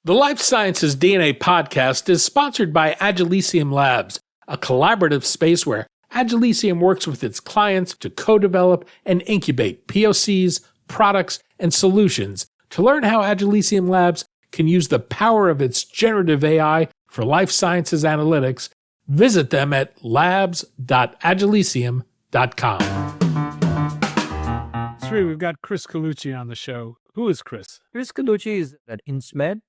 The Life Sciences DNA podcast is sponsored by Agilicium Labs, a collaborative space where Agilicium works with its clients to co-develop and incubate POCs, products, and solutions. To learn how Agilicium Labs can use the power of its generative AI for life sciences analytics, visit them at labs.agilicium.com. Sri, we've got Chris Callucci on the show. Who is Chris? Chris Callucci is at Insmed.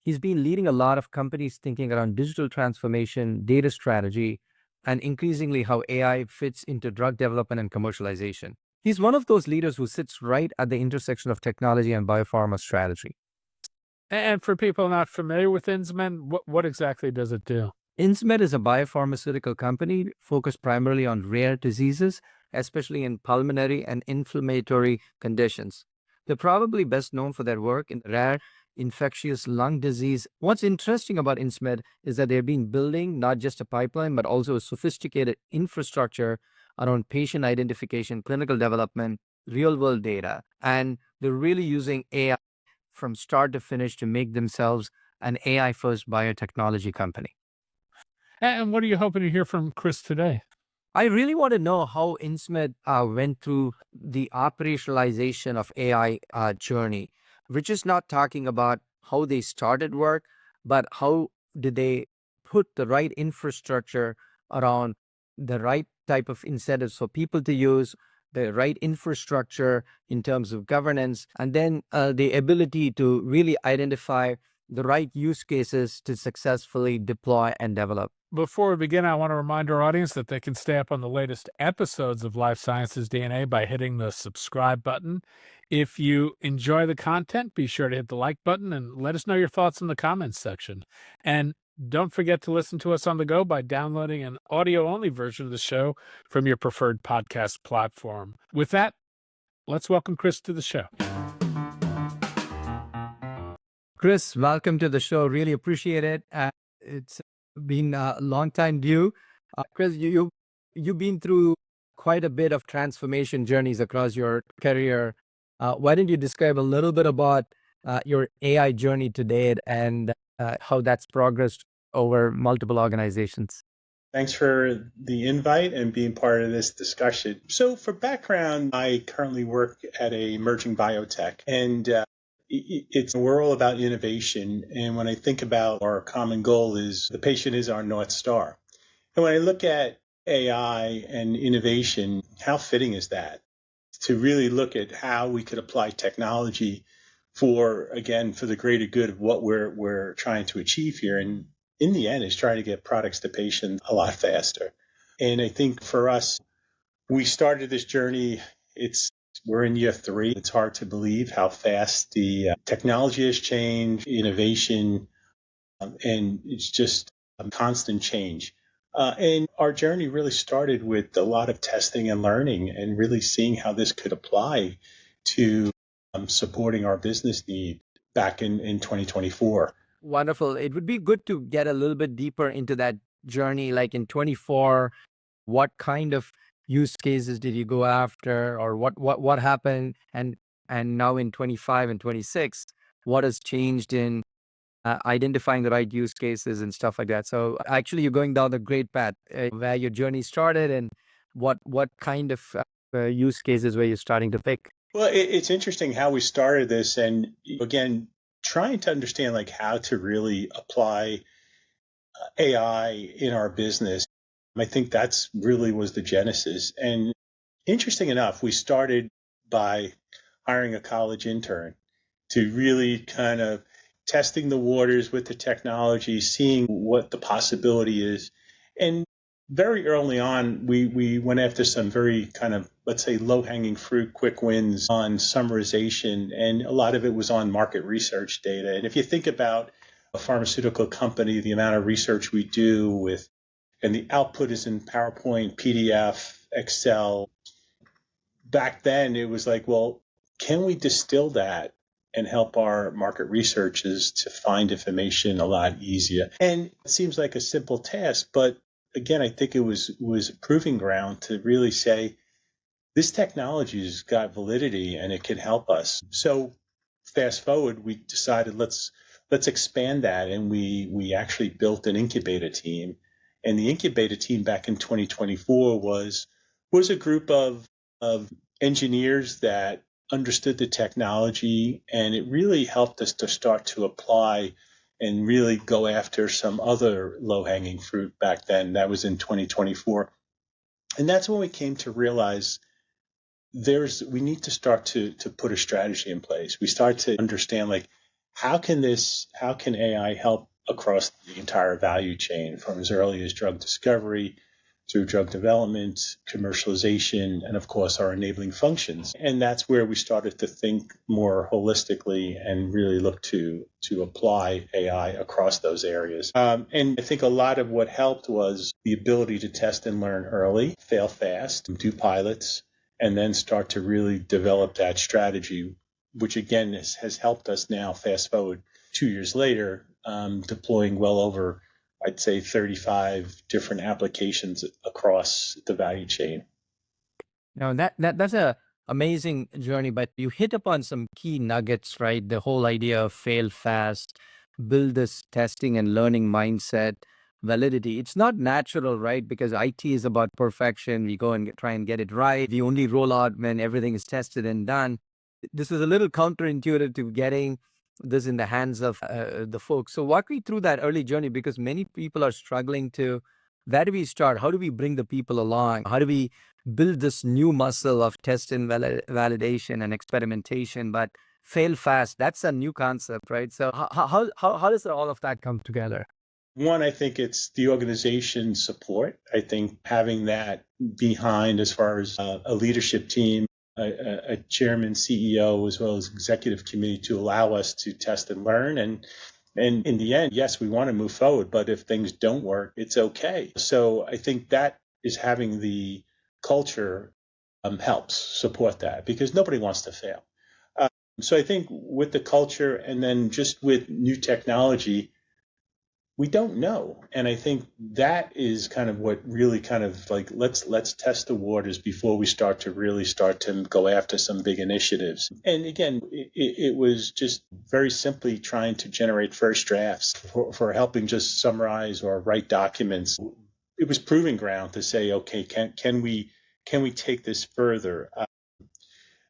He's been leading a lot of companies thinking around digital transformation, data strategy, and increasingly how AI fits into drug development and commercialization. He's one of those leaders who sits right at the intersection of technology and biopharma strategy. And for people not familiar with Insmed, what exactly does it do? Insmed is a biopharmaceutical company focused primarily on rare diseases, especially in pulmonary and inflammatory conditions. They're probably best known for their work in rare infectious lung disease. What's interesting about Insmed is that they've been building not just a pipeline, but also a sophisticated infrastructure around patient identification, clinical development, real-world data, and they're really using AI from start to finish to make themselves an AI-first biotechnology company. And what are you hoping to hear from Chris today? I really want to know how Insmed went through the operationalization of AI journey. We're just not talking about how they started work, but how did they put the right infrastructure around the right type of incentives for people to use, the right infrastructure in terms of governance, and then the ability to really identify the right use cases to successfully deploy and develop. Before we begin, I want to remind our audience that they can stay up on the latest episodes of Life Sciences DNA by hitting the subscribe button. If you enjoy the content, be sure to hit the like button and let us know your thoughts in the comments section. And don't forget to listen to us on the go by downloading an audio-only version of the show from your preferred podcast platform. With that, let's welcome Chris to the show. Chris, welcome to the show. Really appreciate it. It's been a long time due. Chris, you've been through quite a bit of transformation journeys across your career. Why don't you describe a little bit about your AI journey to date and how that's progressed over multiple organizations? Thanks for the invite and being part of this discussion. So for background, I currently work at a emerging biotech, and we're all about innovation. And when I think about our common goal is the patient is our North Star. And when I look at AI and innovation, how fitting is that? To really look at how we could apply technology for the greater good of what we're trying to achieve here. And in the end, is trying to get products to patients a lot faster. And I think for us, we started this journey, we're in year 3. It's hard to believe how fast the technology has changed, innovation, and it's just a constant change. And our journey really started with a lot of testing and learning and really seeing how this could apply to supporting our business need back in 2024. Wonderful. It would be good to get a little bit deeper into that journey. Like in 24, what kind of use cases did you go after, or what happened? And now in 25 and 26, what has changed in identifying the right use cases and stuff like that? So actually, you're going down the great path where your journey started, and what kind of use cases were you starting to pick? Well, it's interesting how we started this, and again, trying to understand like how to really apply AI in our business. I think that's really was the genesis. And interesting enough, we started by hiring a college intern to really kind of testing the waters with the technology, seeing what the possibility is. And very early on, we went after some very kind of, let's say, low-hanging fruit, quick wins on summarization, and a lot of it was on market research data. And if you think about a pharmaceutical company, the amount of research we do with, and the output is in PowerPoint, PDF, Excel. Back then, it was like, well, can we distill that and help our market researchers to find information a lot easier? And it seems like a simple task, but again, I think it was a proving ground to really say, this technology has got validity and it can help us. So fast forward, we decided let's let's expand that. And we actually built an incubator team. And the incubator team back in 2024 was a group of engineers that understood the technology, and it really helped us to start to apply and really go after some other low-hanging fruit back then. That was in 2024. And that's when we came to realize we need to start to put a strategy in place. We start to understand, like, how can AI help across the entire value chain, from as early as drug discovery through drug development, commercialization, and of course our enabling functions. And that's where we started to think more holistically and really look to apply AI across those areas. And I think a lot of what helped was the ability to test and learn early, fail fast, do pilots, and then start to really develop that strategy, which again has helped us now, fast forward 2 years later, deploying well over, I'd say, 35 different applications across the value chain. Now that's a amazing journey, but you hit upon some key nuggets, right? The whole idea of fail fast, build this testing and learning mindset, validity. It's not natural, right? Because IT is about perfection. We go and try and get it right. We only roll out when everything is tested and done. This is a little counterintuitive to getting this in the hands of the folks. So walk me through that early journey, because many people are struggling to, where do we start? How do we bring the people along? How do we build this new muscle of test and validation and experimentation, but fail fast? That's a new concept, right? So how does all of that come together? One, I think it's the organization support. I think having that behind, as far as a leadership team, a chairman, CEO, as well as executive committee, to allow us to test and learn. And in the end, yes, we want to move forward, but if things don't work, it's okay. So I think that is having the culture helps support that, because nobody wants to fail. So I think with the culture, and then just with new technology, we don't know. And I think that is kind of what really kind of like, let's test the waters before we start to go after some big initiatives. And again, it was just very simply trying to generate first drafts for helping just summarize or write documents. It was proving ground to say, okay, can we take this further?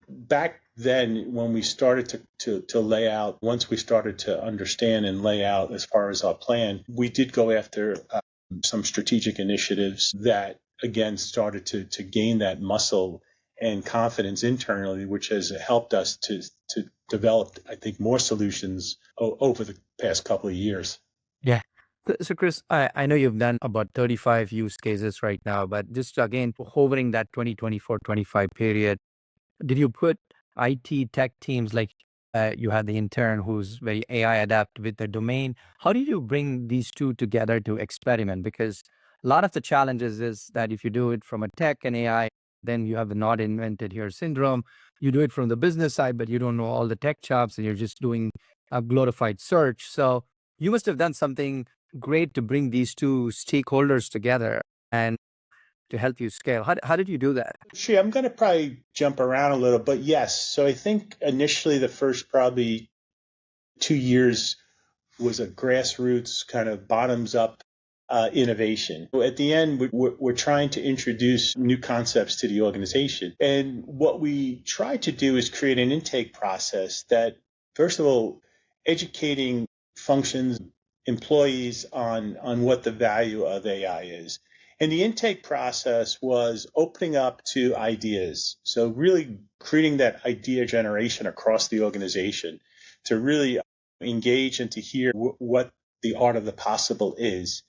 Back then, when we started to lay out, once we started to understand and lay out as far as our plan, we did go after some strategic initiatives that, again, started to gain that muscle and confidence internally, which has helped us to develop, I think, more solutions over the past couple of years. Yeah. So Chris, I know you've done about 35 use cases right now, but just again, hovering that 2024-25 period, did you put IT tech teams, like you had the intern who's very AI adept with the domain? How did you bring these two together to experiment? Because a lot of the challenges is that if you do it from a tech and AI, then you have the not invented here syndrome. You do it from the business side, but you don't know all the tech chops and you're just doing a glorified search. So you must have done something great to bring these two stakeholders together and to help you scale. How did you do that? Sure, I'm going to probably jump around a little, but yes. So I think initially the first probably 2 years was a grassroots kind of bottoms up innovation. At the end, we're trying to introduce new concepts to the organization. And what we try to do is create an intake process that, first of all, educating functions, employees on what the value of AI is. And the intake process was opening up to ideas. So really creating that idea generation across the organization to really engage and to hear what the art of the possible is.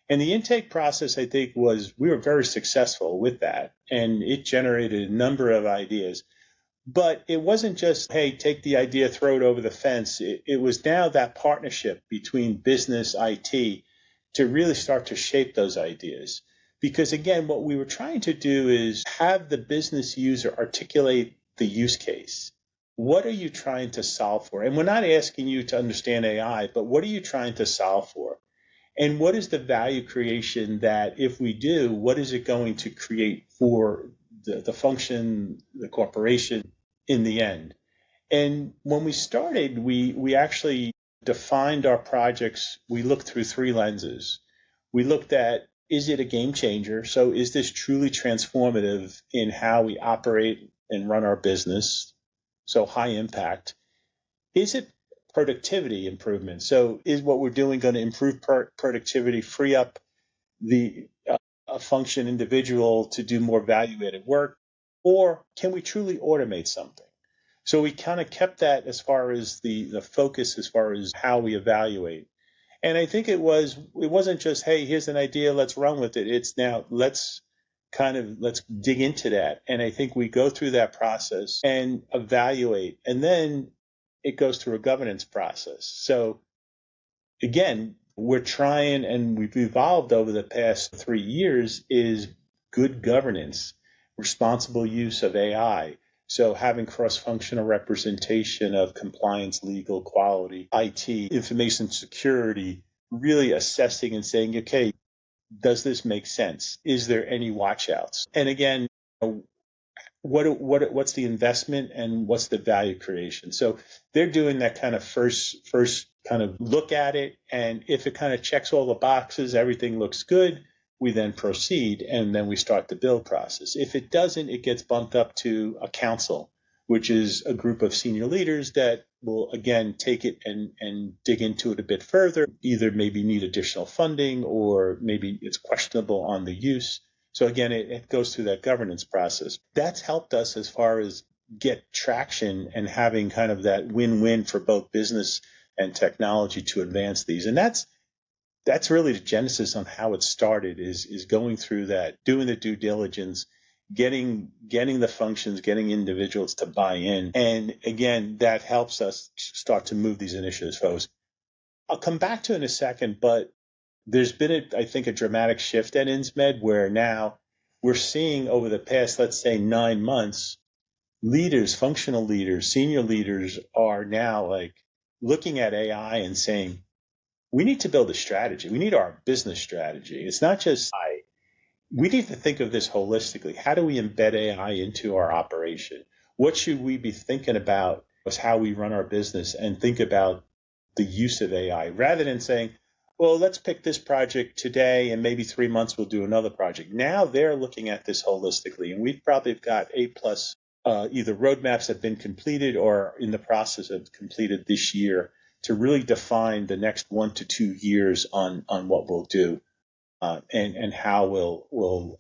And the intake process, I think, we were very successful with that. And it generated a number of ideas. But it wasn't just, hey, take the idea, throw it over the fence. It was now that partnership between business, IT, to really start to shape those ideas. Because again, what we were trying to do is have the business user articulate the use case. What are you trying to solve for? And we're not asking you to understand AI, but what are you trying to solve for? And what is the value creation that, if we do, what is it going to create for the function, the corporation in the end? And when we started, we actually defined our projects, we looked through three lenses. We looked at, is it a game changer? So is this truly transformative in how we operate and run our business? So high impact. Is it productivity improvement? So is what we're doing going to improve productivity, free up the a function individual to do more value-added work? Or can we truly automate something? So we kind of kept that as far as the focus, as far as how we evaluate. And I think it wasn't just, hey, here's an idea, let's run with it. It's now let's dig into that. And I think we go through that process and evaluate, and then it goes through a governance process. So again, we're trying, and we've evolved over the past 3 years, is good governance, responsible use of AI. So having cross-functional representation of compliance, legal, quality, IT, information security, really assessing and saying, okay, does this make sense? Is there any watchouts? And again, what's the investment and what's the value creation? So they're doing that kind of first kind of look at it, and if it kind of checks all the boxes, everything looks good, we then proceed, and then we start the build process. If it doesn't, it gets bumped up to a council, which is a group of senior leaders that will again take it and dig into it a bit further, either maybe need additional funding or maybe it's questionable on the use. So again, it goes through that governance process. That's helped us as far as get traction and having kind of that win-win for both business and technology to advance these. And that's really the genesis on how it started, is going through that, doing the due diligence, getting the functions, getting individuals to buy in. And again, that helps us start to move these initiatives forward. I'll come back to it in a second, but there's been, I think, a dramatic shift at Insmed where now we're seeing over the past, let's say, 9 months, leaders, functional leaders, senior leaders are now like looking at AI and saying, we need to build a strategy. We need our business strategy. It's not just we need to think of this holistically. How do we embed AI into our operation? What should we be thinking about as how we run our business and think about the use of AI rather than saying, well, let's pick this project today and maybe 3 months we'll do another project. Now they're looking at this holistically, and we've probably got 8+ either roadmaps have been completed or in the process of completed this year to really define the next 1 to 2 years on what we'll do and how we'll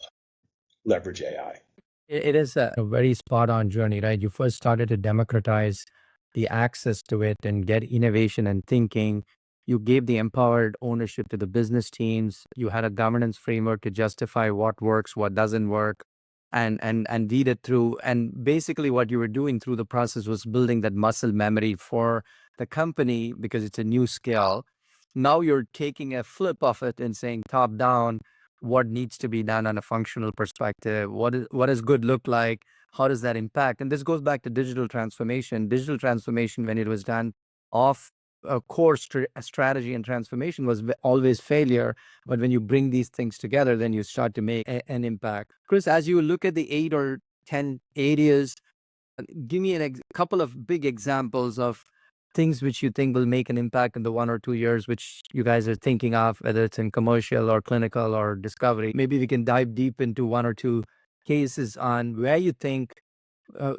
leverage AI. It is a very spot on journey, right? You first started to democratize the access to it and get innovation and thinking. You gave the empowered ownership to the business teams. You had a governance framework to justify what works, what doesn't work, and lead it through. And basically, what you were doing through the process was building that muscle memory for the company because it's a new skill. Now you're taking a flip of it and saying top down, what needs to be done on a functional perspective, what does good look like, how does that impact? And this goes back to digital transformation. Digital transformation, when it was done off a core strategy and transformation, was always failure. But when you bring these things together, then you start to make an impact. Chris, as you look at the 8 or 10 areas, give me a couple of big examples of things which you think will make an impact in the 1 or 2 years, which you guys are thinking of, whether it's in commercial or clinical or discovery. Maybe we can dive deep into 1 or 2 cases on where you think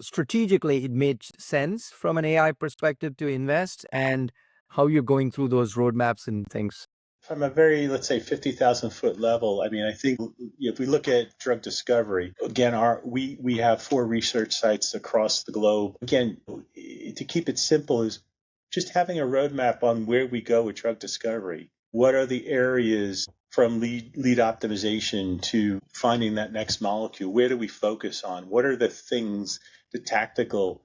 strategically it made sense from an AI perspective to invest and how you're going through those roadmaps and things. From a very, let's say, 50,000 foot level, I mean, I think if we look at drug discovery, again, we have 4 research sites across the globe. Again, to keep it simple is just having a roadmap on where we go with drug discovery. What are the areas from lead optimization to finding that next molecule? Where do we focus on? What are the things, the tactical,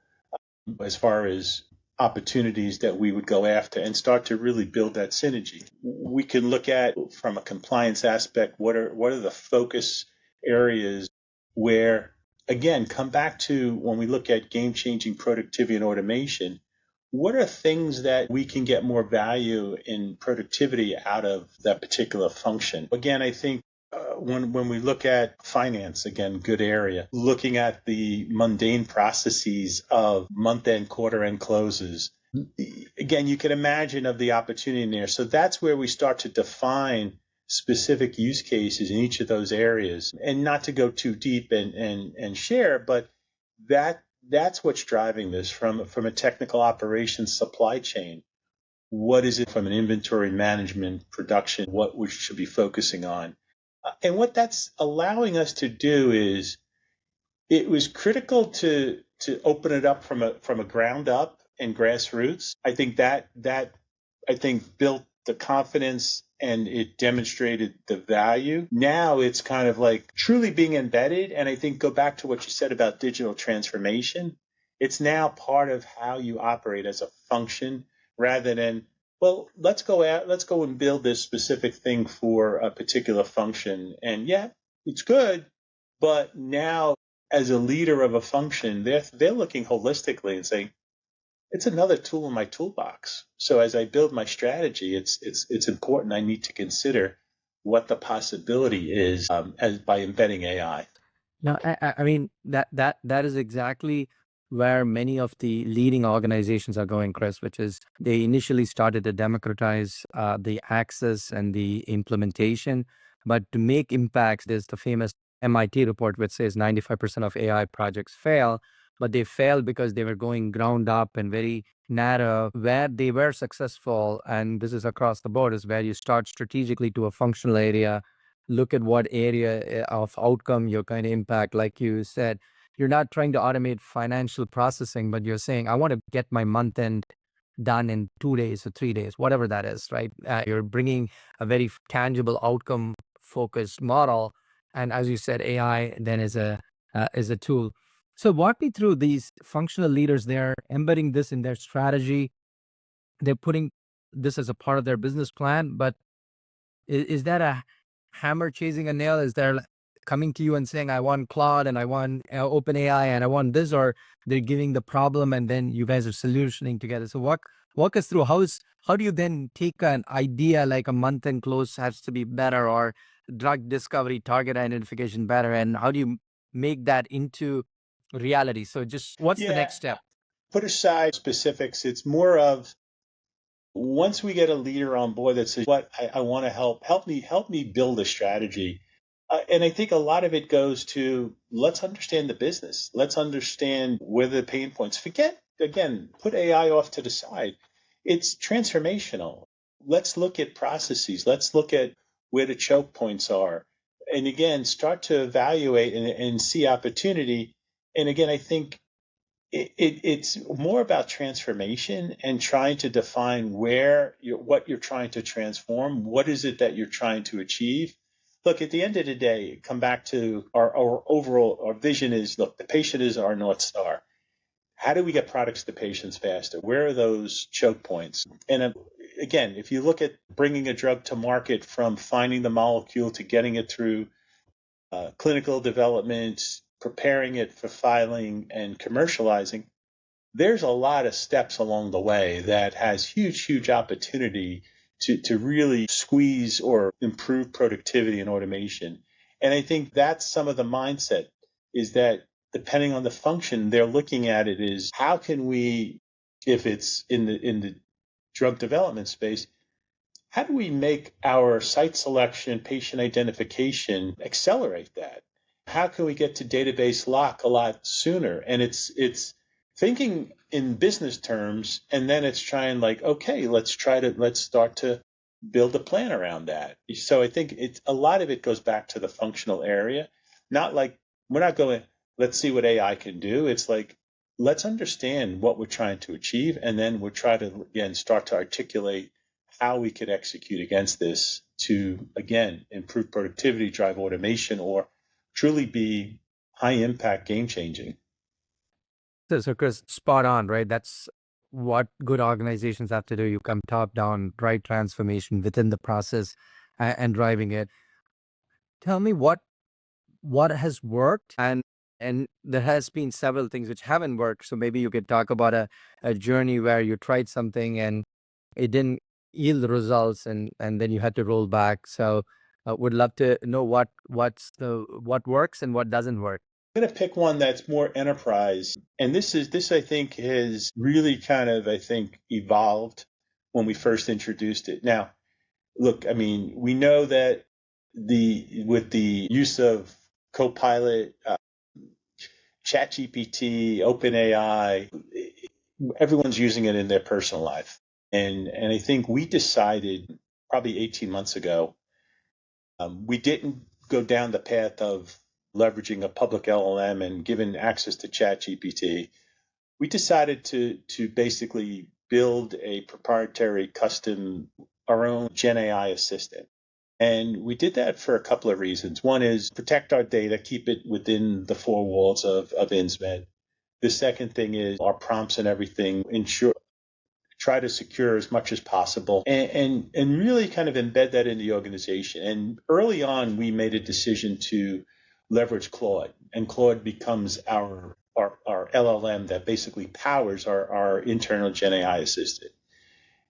as far as opportunities that we would go after and start to really build that synergy? We can look at from a compliance aspect, what are the focus areas where, again, come back to when we look at game-changing productivity and automation, what are things that we can get more value in productivity out of that particular function? Again, I think when we look at finance, again, good area, looking at the mundane processes of month-end, quarter-end closes Again, you can imagine of the opportunity in there. So that's where we start to define specific use cases in each of those areas, and not to go too deep and share, but that's what's driving this from a technical operations supply chain. What is it from an inventory management, production, what we should be focusing on? And what that's allowing us to do is, it was critical to open it up from a ground up and grassroots. I think that I think built the confidence and it demonstrated the value. Now it's kind of like truly being embedded. And I think go back to what you said about digital transformation. It's now part of how you operate as a function rather than, well, let's go and build this specific thing for a particular function. And yeah, it's good, but now as a leader of a function, they're looking holistically and saying, it's another tool in my toolbox. So as I build my strategy, it's important. I need to consider what the possibility is as by embedding AI. No, I mean that is exactly where many of the leading organizations are going, Chris, which is they initially started to democratize the access and the implementation, but to make impacts, there's the famous MIT report which says 95% of AI projects fail, but they fail because they were going ground up and very narrow. Where they were successful, and this is across the board, is where you start strategically to a functional area, look at what area of outcome you're going to impact. Like you said, you're not trying to automate financial processing, but you're saying, I want to get my month end done in 2 days or 3 days, whatever that is, right? You're bringing a very tangible outcome focused model. And as you said, AI then is a tool. So walk me through these functional leaders. They're embedding this in their strategy. They're putting this as a part of their business plan, but is that a hammer chasing a nail? Is there coming to you and saying, I want Claude and I want OpenAI and I want this, or they're giving the problem and then you guys are solutioning together? So walk us through how do you then take an idea like a month end close has to be better, or drug discovery target identification better, and how do you make that into reality? So just what's the Yeah, next step? put aside specifics. It's more of once we get a leader on board that says, what I want to help me build a strategy. And I think a lot of it goes to, let's understand the business. Let's understand where the pain points. Forget, again, put AI off to the side. It's transformational. Let's look at processes. Let's look at where the choke points are. And again, start to evaluate and see opportunity. And again, I think it's more about transformation and trying to define what you're trying to transform. What is it that you're trying to achieve? Look, at the end of the day, come back to our overall, our vision is, look, the patient is our North Star. How do we get products to patients faster? Where are those choke points? And again, if you look at bringing a drug to market from finding the molecule to getting it through clinical development, preparing it for filing and commercializing, there's a lot of steps along the way that has huge opportunity to really squeeze or improve productivity and automation. And I think that's some of the mindset, is that depending on the function, they're looking at it is, how can we, if it's in the drug development space, how do we make our site selection, patient identification, accelerate that? How can we get to database lock a lot sooner? And it's thinking in business terms, and then it's trying like, okay, let's start to build a plan around that. So I think it's a lot of it goes back to the functional area, not like we're not going, let's see what AI can do. It's like, let's understand what we're trying to achieve, and then we'll try to again start to articulate how we could execute against this to, again, improve productivity, drive automation, or truly be high impact, game changing. So Chris, spot on, right? That's what good organizations have to do. You come top down, drive transformation within the process and driving it. Tell me what has worked, and there has been several things which haven't worked. So maybe you could talk about a journey where you tried something and it didn't yield results, and then you had to roll back. So would love to know what works and what doesn't work. I'm going to pick one that's more enterprise. And this I think has really kind of, I think, evolved when we first introduced it. Now, look, I mean, we know that with the use of Copilot, ChatGPT, OpenAI, everyone's using it in their personal life. And I think we decided probably 18 months ago, we didn't go down the path of leveraging a public LLM and giving access to ChatGPT. We decided to basically build a proprietary custom, our own Gen AI assistant. And we did that for a couple of reasons. One is protect our data, keep it within the four walls of Insmed. The second thing is our prompts and everything try to secure as much as possible and really kind of embed that in the organization. And early on, we made a decision to leverage Claude, and Claude becomes our LLM that basically powers our internal Gen AI assistant.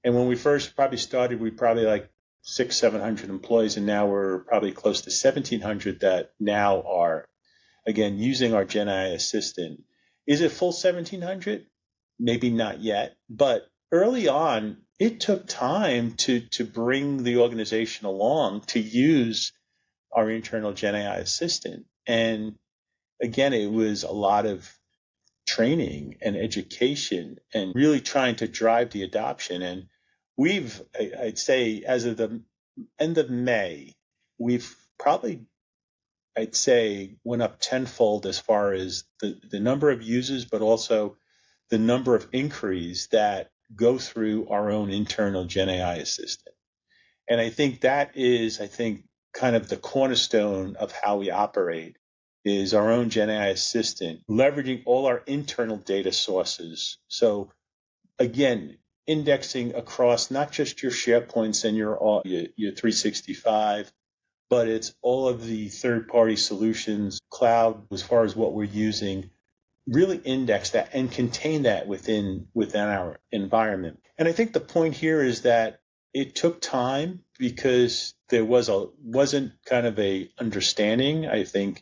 And when we first probably started, we probably like 700 employees, and now we're probably close to 1,700 that now are, again, using our Gen AI assistant. Is it full 1,700? Maybe not yet, but early on, it took time to bring the organization along to use our internal Gen AI assistant. And again, it was a lot of training and education and really trying to drive the adoption. And I'd say, as of the end of May, we've probably, I'd say, went up tenfold as far as the number of users, but also the number of inquiries that go through our own internal Gen AI assistant. And I think that is, kind of the cornerstone of how we operate is our own Gen AI assistant, leveraging all our internal data sources. So again, indexing across not just your SharePoints and your 365, but it's all of the third-party solutions, cloud, as far as what we're using, really index that and contain that within our environment. And I think the point here is that it took time because there wasn't kind of a understanding. I think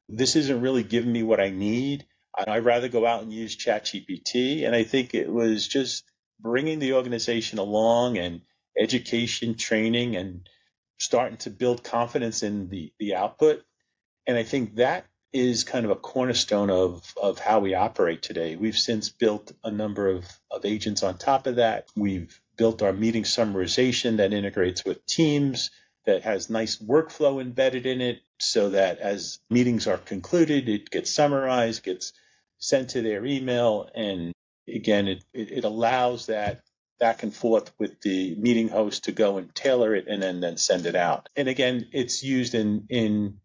this isn't really giving me what I need. I'd rather go out and use ChatGPT. And I think it was just bringing the organization along and education, training, and starting to build confidence in the output. And I think that is kind of a cornerstone of how we operate today. We've since built a number of agents on top of that. We've built our meeting summarization that integrates with Teams, that has nice workflow embedded in it, so that as meetings are concluded, it gets summarized, gets sent to their email. And again, it allows that back and forth with the meeting host to go and tailor it and then send it out. And again, it's used in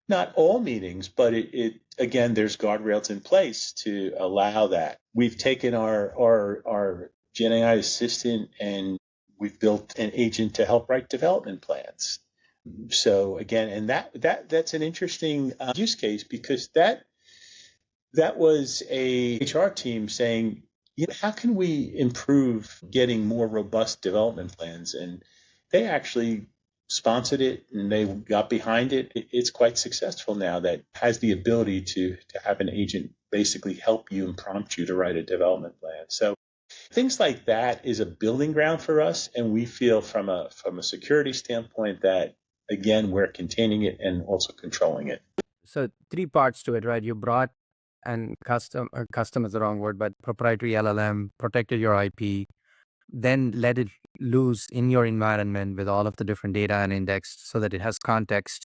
not all meetings, but it again, there's guardrails in place to allow that. We've taken our Gen AI assistant and we've built an agent to help write development plans. So again, and that's an interesting use case, because that was a HR team saying, how can we improve getting more robust development plans? And they actually sponsored it and they got behind it. It's quite successful now, that has the ability to have an agent basically help you and prompt you to write a development plan. So things like that is a building ground for us. And we feel from a security standpoint that, again, we're containing it and also controlling it. So 3 parts to it, right? You brought and custom is the wrong word, but proprietary LLM, protected your IP, then let it loose in your environment with all of the different data and indexed so that it has context.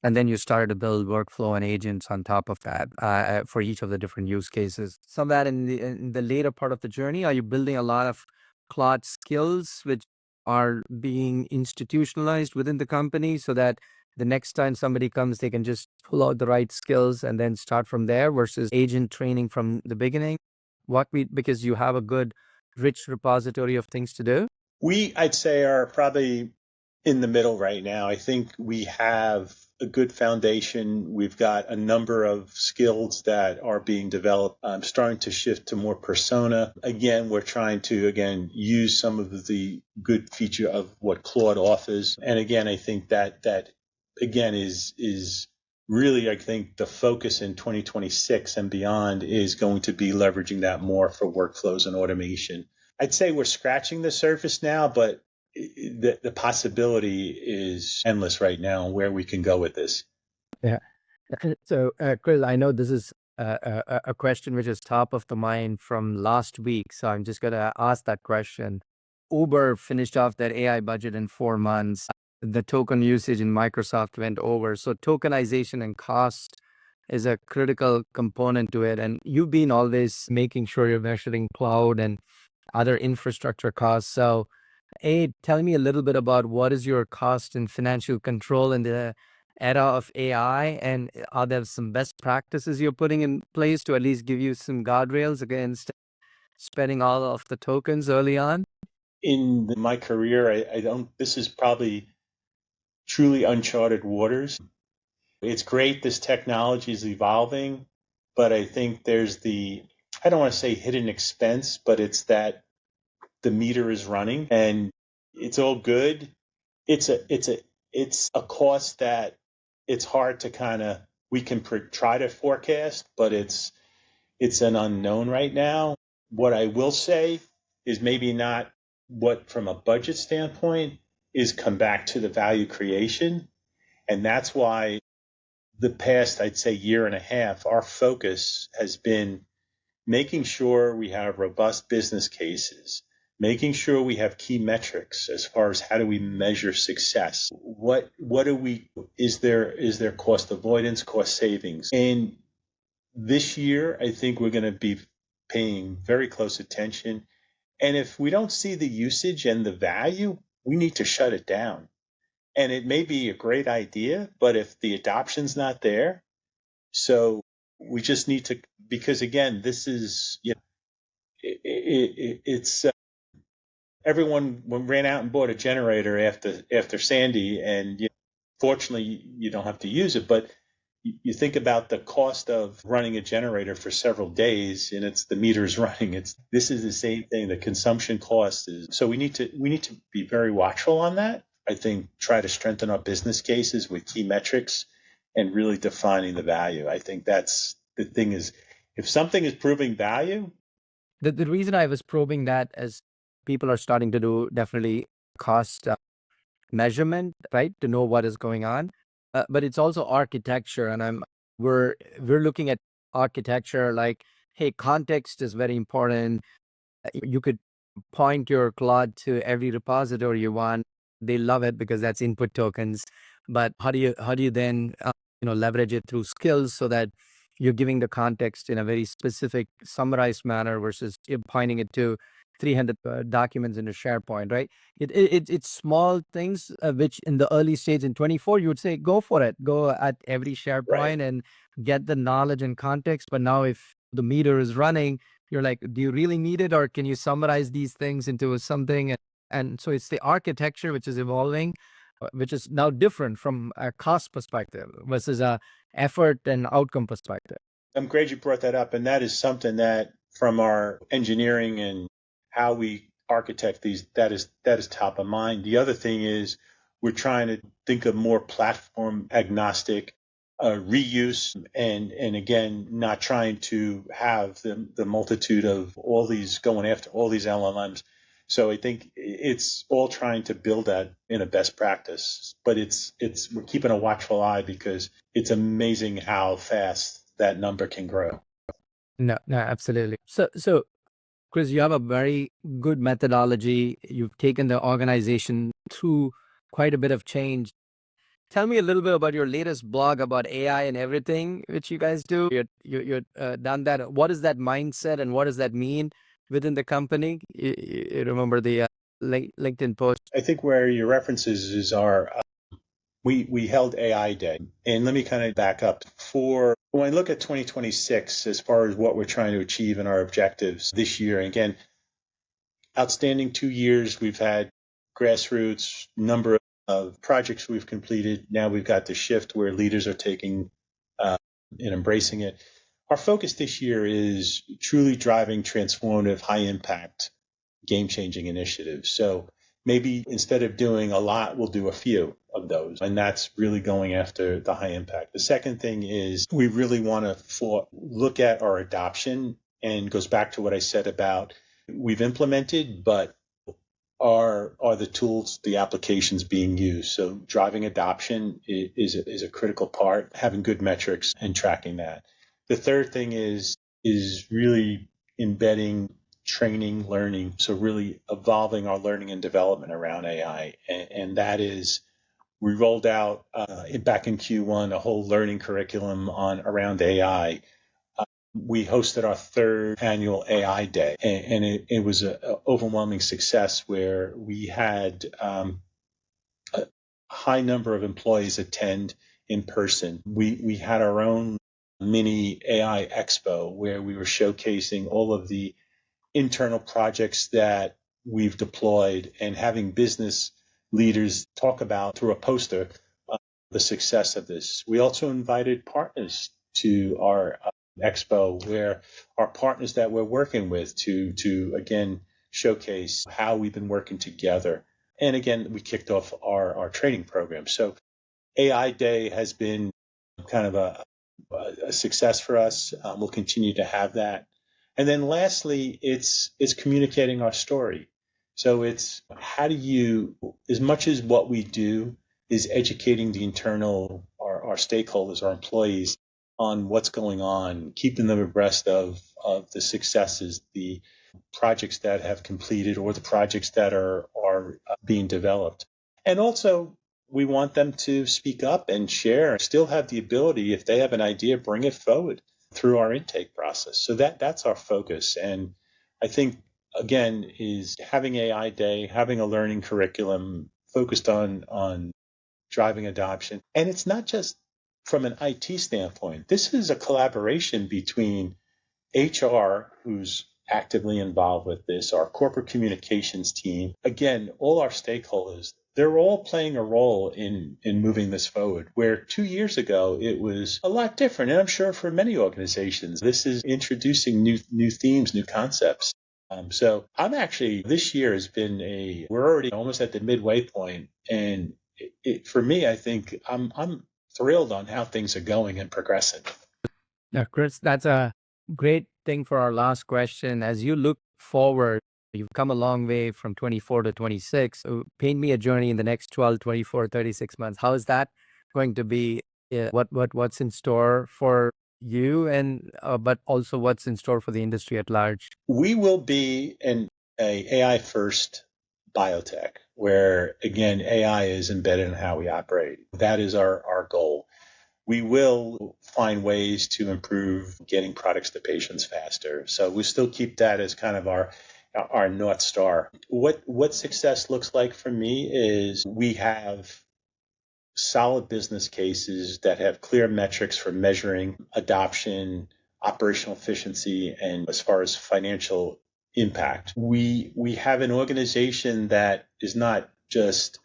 And then you started to build workflow and agents on top of that for each of the different use cases. Some of that in the later part of the journey, are you building a lot of Claude skills which are being institutionalized within the company so that the next time somebody comes, they can just pull out the right skills and then start from there, versus agent training from the beginning? Because you have a good, rich repository of things to do? I'd say, are probably in the middle right now. I think we have a good foundation. We've got a number of skills that are being developed. I'm starting to shift to more persona. Again, we're trying to, use some of the good feature of what Claude offers. And again, I think that again is really, I think the focus in 2026 and beyond is going to be leveraging that more for workflows and automation. I'd say we're scratching the surface now, but the possibility is endless right now where we can go with this. Yeah. So, Chris, I know this is a question which is top of the mind from last week. So I'm just going to ask that question. Uber finished off their AI budget in 4 months. The token usage in Microsoft went over. So tokenization and cost is a critical component to it. And you've been always making sure you're measuring cloud and other infrastructure costs. So, tell me a little bit about what is your cost and financial control in the era of AI, and are there some best practices you're putting in place to at least give you some guardrails against spending all of the tokens early on? In my career, I don't, this is probably truly uncharted waters. It's great this technology is evolving, but I think there's I don't want to say hidden expense, but it's that the meter is running and it's all good. It's a cost that it's hard to we can try to forecast, but it's an unknown right now. What I will say is maybe not what from a budget standpoint is come back to the value creation. And that's why the past, I'd say, year and a half, our focus has been making sure we have robust business cases, making sure we have key metrics as far as how do we measure success. Is there cost avoidance, cost savings? And this year, I think we're going to be paying very close attention. And if we don't see the usage and the value, we need to shut it down. And it may be a great idea, but if the adoption's not there, so we just need to, because again, this is, it's everyone ran out and bought a generator after Sandy, and fortunately you don't have to use it. But you think about the cost of running a generator for several days, and it's the meter's running. This is the same thing. The consumption cost is so we need to be very watchful on that. I think try to strengthen our business cases with key metrics and really defining the value. I think that's the thing is if something is proving value. The reason I was probing that is people are starting to do definitely cost measurement, right, to know what is going on. But it's also architecture, and we're looking at architecture like, hey, context is very important. You could point your Claude to every repository you want. They love it because that's input tokens. But how do you then leverage it through skills so that you're giving the context in a very specific, summarized manner versus you're pointing it to 300 documents in a SharePoint, right? It's small things which in the early stage in 24 you would say go for it, go at every SharePoint Right. and get the knowledge and context. But now if the meter is running, you're like, do you really need it, or can you summarize these things into something? And so it's the architecture which is evolving, which is now different from a cost perspective versus a effort and outcome perspective. I'm glad you brought that up. And that is something that from our engineering and how we architect these, that is top of mind. The other thing is we're trying to think of more platform agnostic reuse and again, not trying to have the multitude of all these going after all these LLMs. So I think it's all trying to build that in a best practice, but we're keeping a watchful eye because it's amazing how fast that number can grow. No, absolutely. So Chris, you have a very good methodology. You've taken the organization through quite a bit of change. Tell me a little bit about your latest blog about AI and everything, which you guys do. You're done that. What is that mindset and what does that mean within the company? You remember the LinkedIn post? I think where your references is we held AI Day, and let me kind of back up. For when I look at 2026, as far as what we're trying to achieve and our objectives this year, and again, outstanding 2 years. We've had grassroots number of projects we've completed. Now we've got the shift where leaders are taking and embracing it. Our focus this year is truly driving transformative, high impact, game changing initiatives. So maybe instead of doing a lot, we'll do a few of those. And that's really going after the high impact. The second thing is we really want to look at our adoption, and goes back to what I said about we've implemented, but are the tools, the applications being used? So driving adoption is a critical part, having good metrics and tracking that. The third thing is really embedding training, learning. So really evolving our learning and development around AI. And that is, we rolled out back in Q1 a whole learning curriculum around AI. We hosted our third annual AI Day, and it was an overwhelming success where we had a high number of employees attend in person. We had our own mini AI expo where we were showcasing all of the internal projects that we've deployed and having business leaders talk about through a poster the success of this. We also invited partners to our expo, where our partners that we're working with to again showcase how we've been working together. And again, we kicked off our training program. So AI Day has been kind of a success for us. We'll continue to have that. And then lastly, it's communicating our story. So it's how do you, as much as what we do is educating the internal, our stakeholders, our employees on what's going on, keeping them abreast of the successes, the projects that have completed or the projects that are being developed. And also, we want them to speak up and share, still have the ability, if they have an idea, bring it forward through our intake process. So that's our focus. And I think, again, is having AI Day, having a learning curriculum focused on driving adoption. And it's not just from an IT standpoint. This is a collaboration between HR, who's actively involved with this, our corporate communications team, again, all our stakeholders, they're all playing a role in moving this forward, where 2 years ago it was a lot different. And I'm sure for many organizations, this is introducing new themes, new concepts. So I'm actually, this year has been we're already almost at the midway point. And for me, I think I'm thrilled on how things are going and progressing. Now, Chris, that's a great thing for our last question. As you look forward, you've come a long way from 24 to 26. So paint me a journey in the next 12, 24, 36 months. How is that going to be? What's in store for you, and but also what's in store for the industry at large? We will be a AI first biotech, where again AI is embedded in how we operate. That is our goal. We will find ways to improve getting products to patients faster. So we still keep that as kind of our North Star. What success looks like for me is we have solid business cases that have clear metrics for measuring adoption, operational efficiency, and as far as financial impact. We have an organization that is not just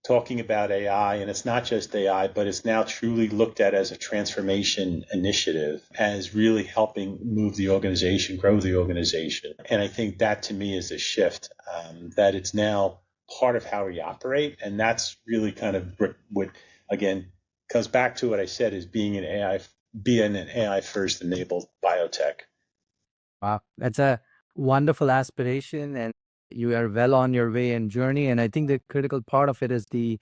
talking about AI, and it's not just AI, but it's now truly looked at as a transformation initiative, as really helping move the organization, grow the organization. And I think that to me is a shift, that it's now part of how we operate. And that's really kind of what again, comes back to what I said, is being an AI first enabled biotech. Wow, that's a wonderful aspiration, and you are well on your way and journey. And I think the critical part of it is the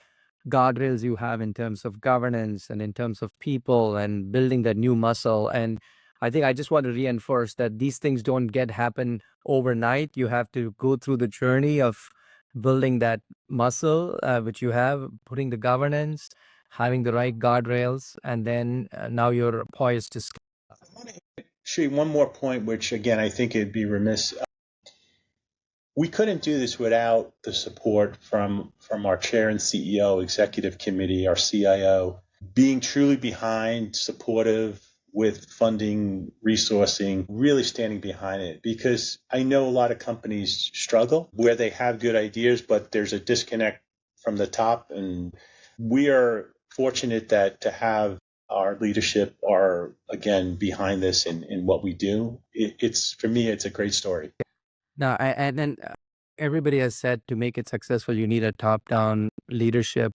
guardrails you have in terms of governance and in terms of people and building that new muscle. And I think I just want to reinforce that these things don't happen overnight. You have to go through the journey of building that muscle, which you have, putting the governance, having the right guardrails, and then now you're poised to scale. I want to hit one more point, which again, I think it'd be remiss. We couldn't do this without the support from our chair and CEO, executive committee, our CIO, being truly behind, supportive with funding, resourcing, really standing behind it. Because I know a lot of companies struggle where they have good ideas, but there's a disconnect from the top. And we are fortunate that to have our leadership are, again, behind this in what we do. For me, it's a great story. Now, and then Everybody has said to make it successful, you need a top-down leadership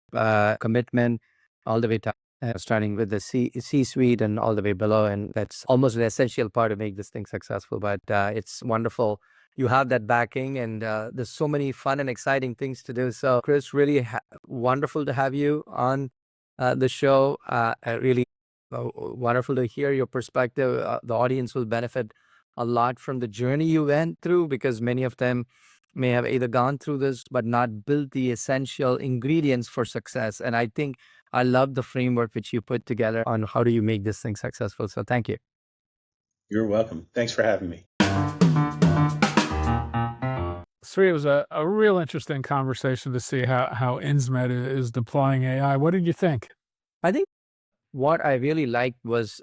commitment all the way to starting with the C-suite and all the way below. And that's almost an essential part to make this thing successful. But it's wonderful. You have that backing, and there's so many fun and exciting things to do. So, Chris, really wonderful to have you on the show. Really wonderful to hear your perspective. The audience will benefit a lot from the journey you went through, because many of them may have either gone through this but not built the essential ingredients for success. And I think I love the framework which you put together on how do you make this thing successful. So thank you. You're welcome. Thanks for having me. Sri, it was a real interesting conversation to see how Insmed is deploying AI. What did you think? I think what I really liked was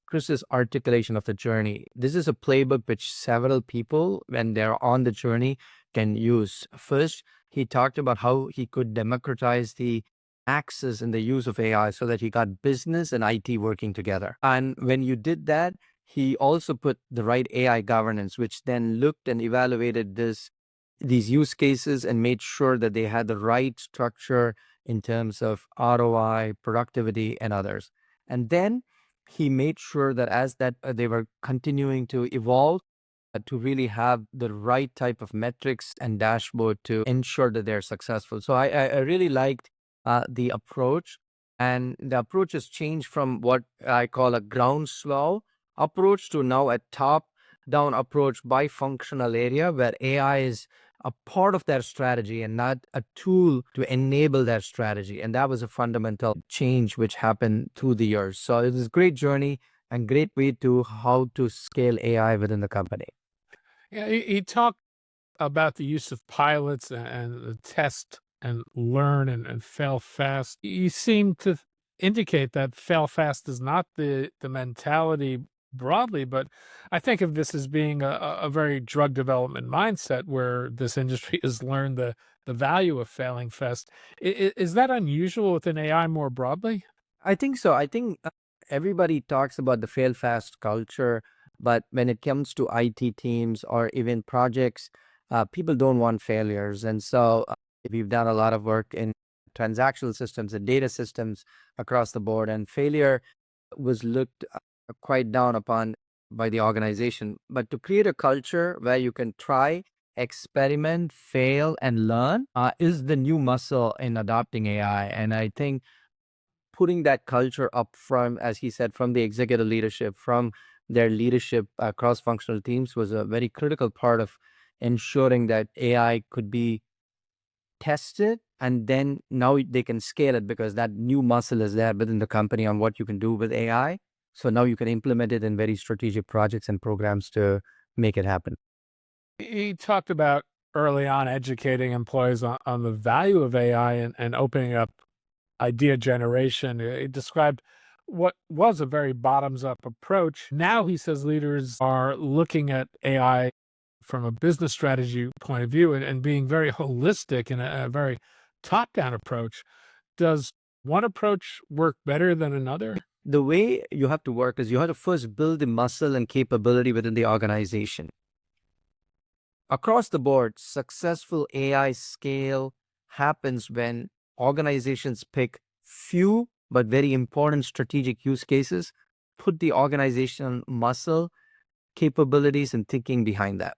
Chris's articulation of the journey. This is a playbook which several people, when they're on the journey, can use. First, he talked about how he could democratize the access and the use of AI so that he got business and IT working together. And when you did that, he also put the right AI governance, which then looked and evaluated these use cases and made sure that they had the right structure in terms of ROI, productivity, and others. And then he made sure that as that they were continuing to evolve, to really have the right type of metrics and dashboard to ensure that they're successful. So I really liked the approach, and the approach has changed from what I call a groundswell approach to now a top-down approach by functional area, where AI is a part of their strategy and not a tool to enable their strategy. And that was a fundamental change which happened through the years. So it was a great journey and great way to how to scale AI within the company. Yeah, he talked about the use of pilots and the test and learn and fail fast. You seem to indicate that fail fast is not the mentality broadly, but I think of this as being a very drug development mindset where this industry has learned the value of failing fast. Is that unusual within AI more broadly? I think so. I think everybody talks about the fail fast culture, but when it comes to IT teams or even projects, people don't want failures. And so we've done a lot of work in transactional systems and data systems across the board, and failure was looked quite down upon by the organization. But to create a culture where you can try, experiment, fail, and learn is the new muscle in adopting AI. And I think putting that culture up front, as he said, from the executive leadership, from their leadership cross-functional teams, was a very critical part of ensuring that AI could be tested, and then now they can scale it because that new muscle is there within the company on what you can do with AI. So now you can implement it in very strategic projects and programs to make it happen. He talked about early on educating employees on the value of AI and opening up idea generation. He described what was a very bottoms up approach. Now he says leaders are looking at AI from a business strategy point of view and being very holistic in a very top down approach. Does one approach work better than another? The way you have to work is you have to first build the muscle and capability within the organization. Across the board, successful AI scale happens when organizations pick few but very important strategic use cases, put the organizational muscle, capabilities, and thinking behind that.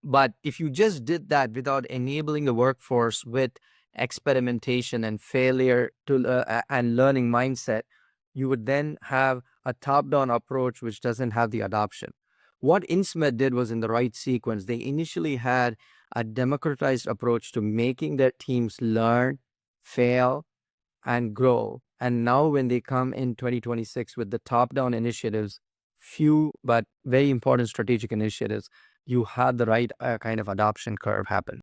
But if you just did that without enabling the workforce with experimentation and failure to and learning mindset, you would then have a top-down approach which doesn't have the adoption. What Insmed did was in the right sequence. They initially had a democratized approach to making their teams learn, fail, and grow. And now when they come in 2026 with the top-down initiatives, few but very important strategic initiatives, you had the right kind of adoption curve happen.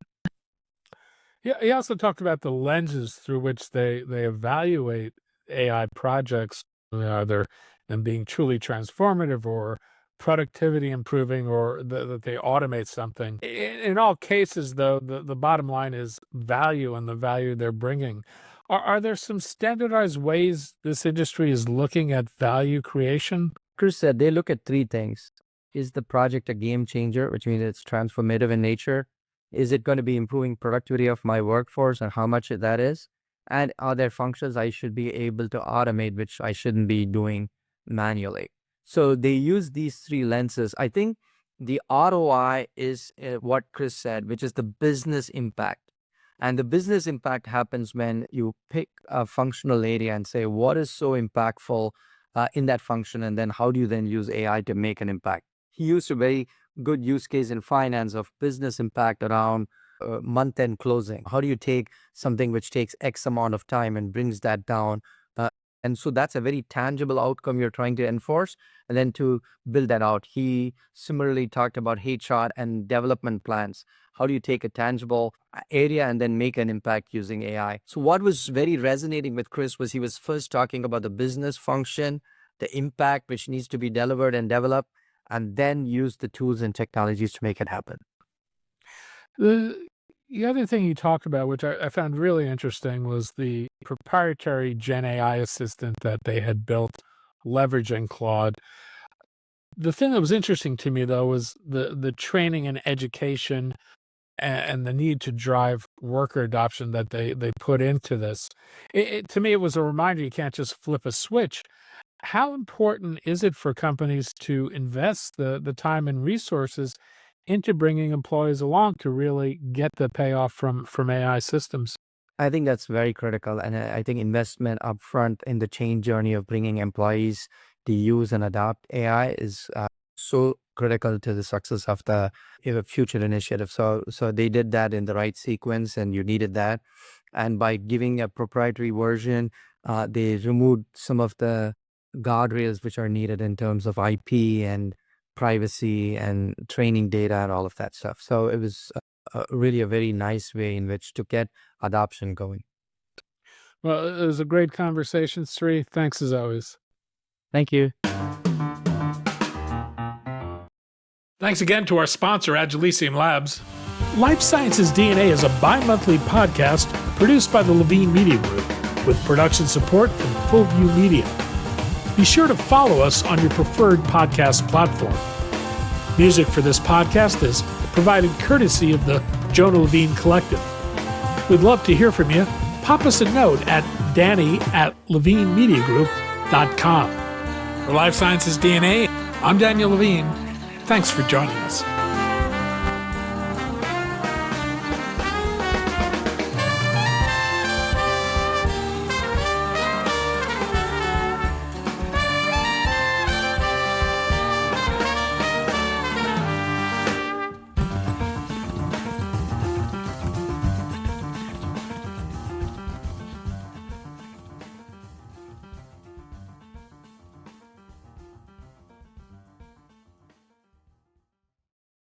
Yeah, he also talked about the lenses through which they evaluate AI projects. Are they them being truly transformative or productivity improving or that they automate something? In all cases, though, the bottom line is value and the value they're bringing. Are there some standardized ways this industry is looking at value creation? Chris said they look at three things. Is the project a game changer, which means it's transformative in nature? Is it going to be improving productivity of my workforce and how much that is? And are there functions I should be able to automate, which I shouldn't be doing manually? So they use these three lenses. I think the ROI is what Chris said, which is the business impact. And the business impact happens when you pick a functional area and say, what is so impactful in that function? And then how do you then use AI to make an impact? He used a very good use case in finance of business impact around month-end closing. How do you take something which takes X amount of time and brings that down? And so that's a very tangible outcome you're trying to enforce. And then to build that out, he similarly talked about HR and development plans. How do you take a tangible area and then make an impact using AI? So what was very resonating with Chris was he was first talking about the business function, the impact which needs to be delivered and developed, and then use the tools and technologies to make it happen. The other thing you talked about, which I found really interesting, was the proprietary Gen AI assistant that they had built leveraging Claude. The thing that was interesting to me, though, was the training and education and the need to drive worker adoption that they put into this. To me, it was a reminder you can't just flip a switch. How important is it for companies to invest the time and resources into bringing employees along to really get the payoff from AI systems? I think that's very critical. And I think investment upfront in the change journey of bringing employees to use and adopt AI is so critical to the success of the future initiative. So they did that in the right sequence, and you needed that. And by giving a proprietary version, they removed some of the guardrails which are needed in terms of IP and privacy and training data and all of that stuff. So it was really a very nice way in which to get adoption going. Well, it was a great conversation, Sri. Thanks as always. Thank you. Thanks again to our sponsor, Agilisium Labs. Life Sciences DNA is a bi-monthly podcast produced by the Levine Media Group with production support from Fullview Media. Be sure to follow us on your preferred podcast platform. Music for this podcast is provided courtesy of the Jonah Levine Collective. We'd love to hear from you. Pop us a note at danny@levinemediagroup.com. For Life Sciences DNA, I'm Daniel Levine. Thanks for joining us.